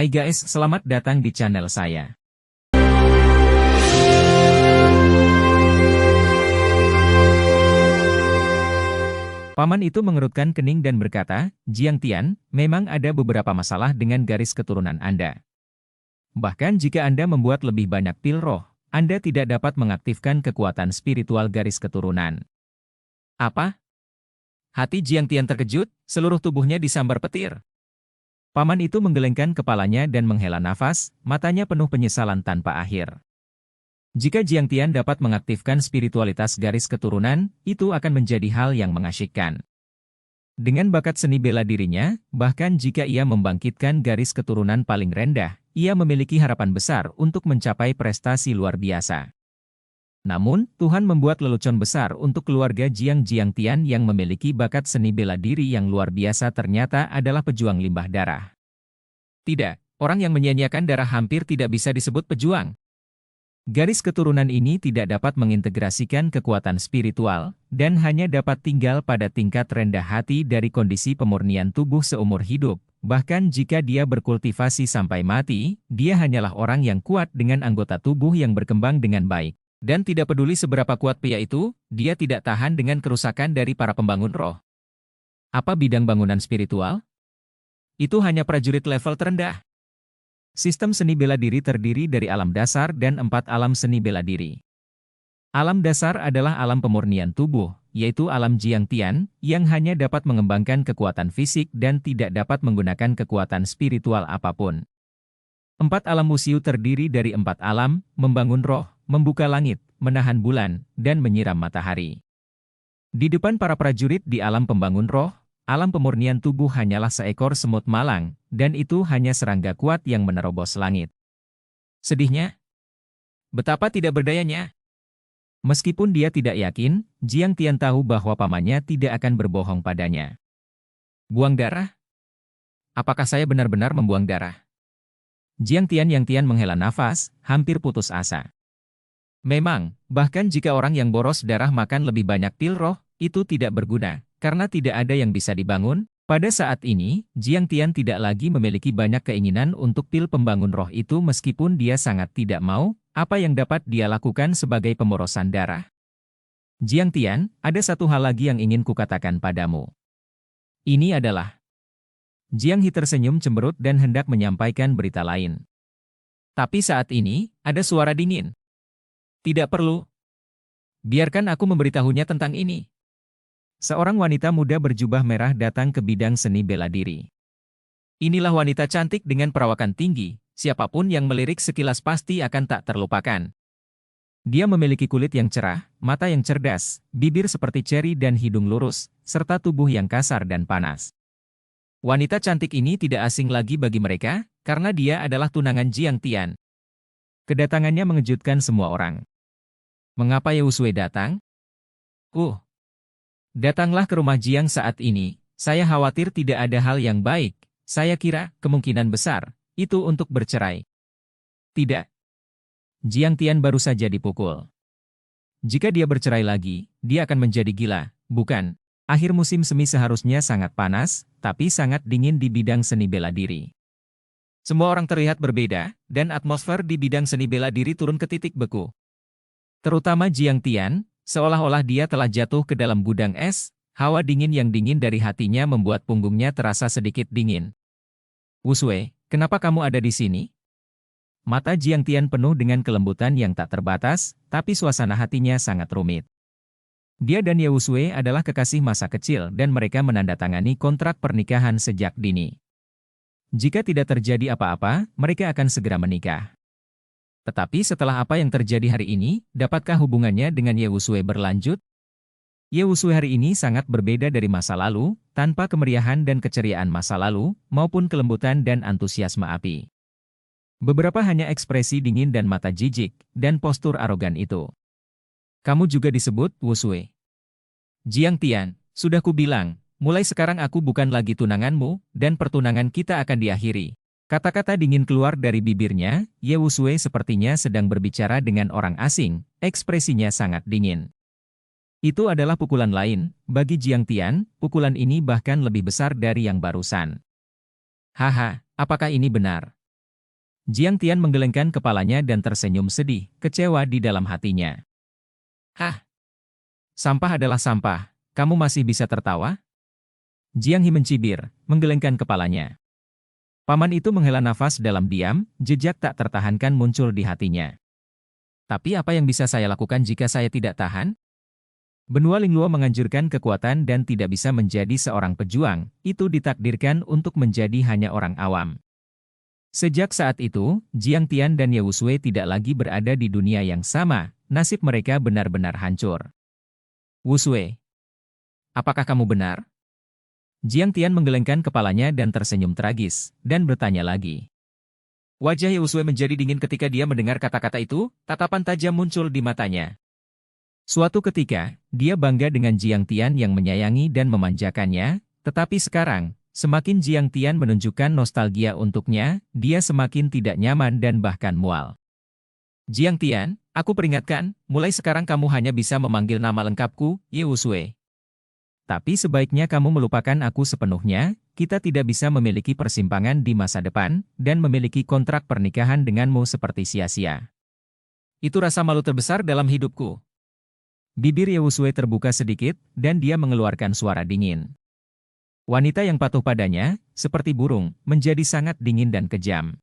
Hai guys, selamat datang di channel saya. Paman itu mengerutkan kening dan berkata, Jiang Tian, memang ada beberapa masalah dengan garis keturunan Anda. Bahkan jika Anda membuat lebih banyak pil roh, Anda tidak dapat mengaktifkan kekuatan spiritual garis keturunan. Apa? Hati Jiang Tian terkejut, seluruh tubuhnya disambar petir. Paman itu menggelengkan kepalanya dan menghela nafas, matanya penuh penyesalan tanpa akhir. Jika Jiang Tian dapat mengaktifkan spiritualitas garis keturunan, itu akan menjadi hal yang mengasyikkan. Dengan bakat seni bela dirinya, bahkan jika ia membangkitkan garis keturunan paling rendah, ia memiliki harapan besar untuk mencapai prestasi luar biasa. Namun, Tuhan membuat lelucon besar untuk keluarga Jiang Tian yang memiliki bakat seni bela diri yang luar biasa ternyata adalah pejuang limbah darah. Tidak, orang yang menyia-nyiakan darah hampir tidak bisa disebut pejuang. Garis keturunan ini tidak dapat mengintegrasikan kekuatan spiritual, dan hanya dapat tinggal pada tingkat rendah hati dari kondisi pemurnian tubuh seumur hidup. Bahkan jika dia berkultivasi sampai mati, dia hanyalah orang yang kuat dengan anggota tubuh yang berkembang dengan baik. Dan tidak peduli seberapa kuat pria itu, dia tidak tahan dengan kerusakan dari para pembangun roh. Apa bidang bangunan spiritual? Itu hanya prajurit level terendah. Sistem seni bela diri terdiri dari alam dasar dan 4 alam seni bela diri. Alam dasar adalah alam pemurnian tubuh, yaitu alam Jiang Tian, yang hanya dapat mengembangkan kekuatan fisik dan tidak dapat menggunakan kekuatan spiritual apapun. 4 alam musiu terdiri dari 4 alam, membangun roh, membuka langit, menahan bulan, dan menyiram matahari. Di depan para prajurit di alam pembangun roh, alam pemurnian tubuh hanyalah seekor semut malang, dan itu hanya serangga kuat yang menerobos langit. Sedihnya, betapa tidak berdayanya. Meskipun dia tidak yakin, Jiang Tian tahu bahwa pamannya tidak akan berbohong padanya. Buang darah? Apakah saya benar-benar membuang darah? Jiang Tian menghela nafas, hampir putus asa. Memang, bahkan jika orang yang boros darah makan lebih banyak pil roh, itu tidak berguna. Karena tidak ada yang bisa dibangun, pada saat ini, Jiang Tian tidak lagi memiliki banyak keinginan untuk pil pembangun roh itu meskipun dia sangat tidak mau, apa yang dapat dia lakukan sebagai pemborosan darah. Jiang Tian, ada satu hal lagi yang ingin kukatakan padamu. Ini adalah... Jiang He tersenyum cemberut dan hendak menyampaikan berita lain. Tapi saat ini, ada suara dingin. Tidak perlu. Biarkan aku memberitahunya tentang ini. Seorang wanita muda berjubah merah datang ke bidang seni bela diri. Inilah wanita cantik dengan perawakan tinggi, siapapun yang melirik sekilas pasti akan tak terlupakan. Dia memiliki kulit yang cerah, mata yang cerdas, bibir seperti ceri dan hidung lurus, serta tubuh yang kasar dan panas. Wanita cantik ini tidak asing lagi bagi mereka, karena dia adalah tunangan Jiang Tian. Kedatangannya mengejutkan semua orang. Mengapa Ye Wusui datang? Datanglah ke rumah Jiang saat ini, saya khawatir tidak ada hal yang baik, saya kira, kemungkinan besar, itu untuk bercerai. Tidak. Jiang Tian baru saja dipukul. Jika dia bercerai lagi, dia akan menjadi gila, bukan? Akhir musim semi seharusnya sangat panas, tapi sangat dingin di bidang seni bela diri. Semua orang terlihat berbeda, dan atmosfer di bidang seni bela diri turun ke titik beku. Terutama Jiang Tian, seolah-olah dia telah jatuh ke dalam gudang es, hawa dingin yang dingin dari hatinya membuat punggungnya terasa sedikit dingin. Wusui, kenapa kamu ada di sini? Mata Jiang Tian penuh dengan kelembutan yang tak terbatas, tapi suasana hatinya sangat rumit. Dia dan Ye Wusui adalah kekasih masa kecil dan mereka menandatangani kontrak pernikahan sejak dini. Jika tidak terjadi apa-apa, mereka akan segera menikah. Tetapi setelah apa yang terjadi hari ini, dapatkah hubungannya dengan Ye Wusui berlanjut? Ye Wusui hari ini sangat berbeda dari masa lalu, tanpa kemeriahan dan keceriaan masa lalu, maupun kelembutan dan antusiasme api. Beberapa hanya ekspresi dingin dan mata jijik, dan postur arogan itu. Kamu juga disebut Wusui. Jiang Tian, sudah kubilang, mulai sekarang aku bukan lagi tunanganmu, dan pertunangan kita akan diakhiri. Kata-kata dingin keluar dari bibirnya, Ye Wusui sepertinya sedang berbicara dengan orang asing, ekspresinya sangat dingin. Itu adalah pukulan lain, bagi Jiang Tian, pukulan ini bahkan lebih besar dari yang barusan. Haha, apakah ini benar? Jiang Tian menggelengkan kepalanya dan tersenyum sedih, kecewa di dalam hatinya. Hah? Sampah adalah sampah, kamu masih bisa tertawa? Jiang He mencibir, menggelengkan kepalanya. Paman itu menghela nafas dalam diam, jejak tak tertahankan muncul di hatinya. Tapi apa yang bisa saya lakukan jika saya tidak tahan? Benua Lingluo menganjurkan kekuatan dan tidak bisa menjadi seorang pejuang, itu ditakdirkan untuk menjadi hanya orang awam. Sejak saat itu, Jiang Tian dan Ye Wusui tidak lagi berada di dunia yang sama, nasib mereka benar-benar hancur. Wusui, apakah kamu benar? Jiang Tian menggelengkan kepalanya dan tersenyum tragis, dan bertanya lagi. Wajah Ye Wusui menjadi dingin ketika dia mendengar kata-kata itu, tatapan tajam muncul di matanya. Suatu ketika, dia bangga dengan Jiang Tian yang menyayangi dan memanjakannya, tetapi sekarang, semakin Jiang Tian menunjukkan nostalgia untuknya, dia semakin tidak nyaman dan bahkan mual. Jiang Tian, aku peringatkan, mulai sekarang kamu hanya bisa memanggil nama lengkapku, Ye Wusui. Tapi sebaiknya kamu melupakan aku sepenuhnya, kita tidak bisa memiliki persimpangan di masa depan, dan memiliki kontrak pernikahan denganmu seperti sia-sia. Itu rasa malu terbesar dalam hidupku. Bibir Ye Wusui terbuka sedikit, dan dia mengeluarkan suara dingin. Wanita yang patuh padanya, seperti burung, menjadi sangat dingin dan kejam.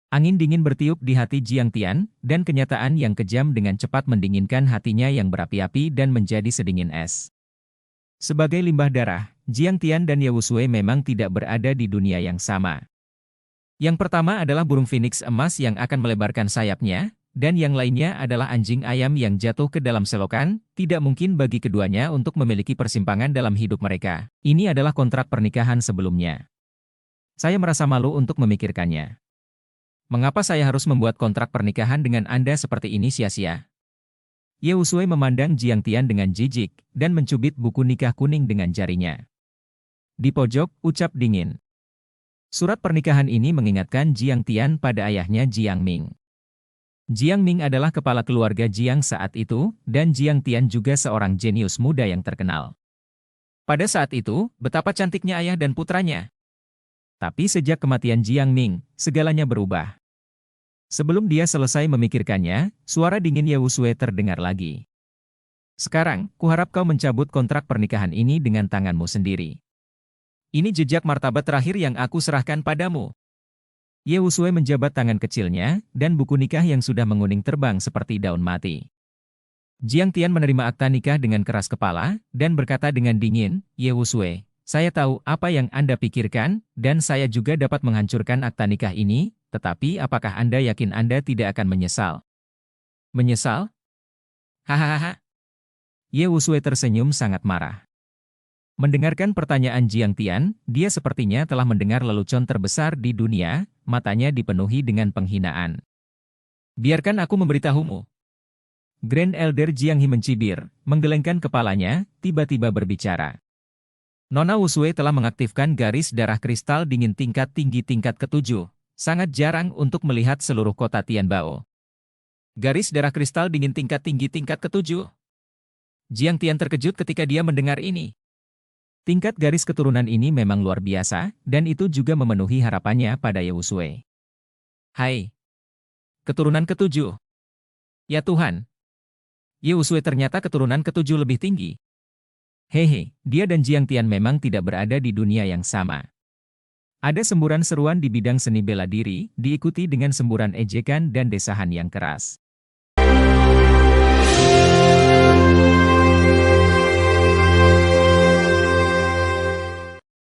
Angin dingin bertiup di hati Jiang Tian, dan kenyataan yang kejam dengan cepat mendinginkan hatinya yang berapi-api dan menjadi sedingin es. Sebagai limbah darah, Jiang Tian dan Ye Wusui memang tidak berada di dunia yang sama. Yang pertama adalah burung phoenix emas yang akan melebarkan sayapnya, dan yang lainnya adalah anjing ayam yang jatuh ke dalam selokan. Tidak mungkin bagi keduanya untuk memiliki persimpangan dalam hidup mereka. Ini adalah kontrak pernikahan sebelumnya. Saya merasa malu untuk memikirkannya. Mengapa saya harus membuat kontrak pernikahan dengan Anda seperti ini sia-sia? Ye Wusui memandang Jiang Tian dengan jijik, dan mencubit buku nikah kuning dengan jarinya. Di pojok, ucap dingin. Surat pernikahan ini mengingatkan Jiang Tian pada ayahnya Jiang Ming. Jiang Ming adalah kepala keluarga Jiang saat itu, dan Jiang Tian juga seorang jenius muda yang terkenal. Pada saat itu, betapa cantiknya ayah dan putranya. Tapi sejak kematian Jiang Ming, segalanya berubah. Sebelum dia selesai memikirkannya, suara dingin Ye Wusui terdengar lagi. Sekarang, kuharap kau mencabut kontrak pernikahan ini dengan tanganmu sendiri. Ini jejak martabat terakhir yang aku serahkan padamu. Ye Wusui menjabat tangan kecilnya, dan buku nikah yang sudah menguning terbang seperti daun mati. Jiang Tian menerima akta nikah dengan keras kepala, dan berkata dengan dingin, Ye Wusui, saya tahu apa yang Anda pikirkan, dan saya juga dapat menghancurkan akta nikah ini, tetapi apakah Anda yakin Anda tidak akan menyesal? Menyesal? Hahaha. Ye Wusui tersenyum sangat marah. Mendengarkan pertanyaan Jiang Tian, dia sepertinya telah mendengar lelucon terbesar di dunia, matanya dipenuhi dengan penghinaan. Biarkan aku memberitahumu. Grand Elder Jiang He mencibir, menggelengkan kepalanya, tiba-tiba berbicara. Nona Wusui telah mengaktifkan garis darah kristal dingin tingkat tinggi tingkat ke-7, sangat jarang untuk melihat seluruh kota Tianbao. Garis darah kristal dingin tingkat tinggi tingkat ke-7. Jiang Tian terkejut ketika dia mendengar ini. Tingkat garis keturunan ini memang luar biasa, dan itu juga memenuhi harapannya pada Ye Wusui. Hai! Keturunan ke-7. Ya Tuhan! Ye Wusui ternyata keturunan ke-7 lebih tinggi. Hehe, dia dan Jiang Tian memang tidak berada di dunia yang sama. Ada semburan seruan di bidang seni bela diri, diikuti dengan semburan ejekan dan desahan yang keras.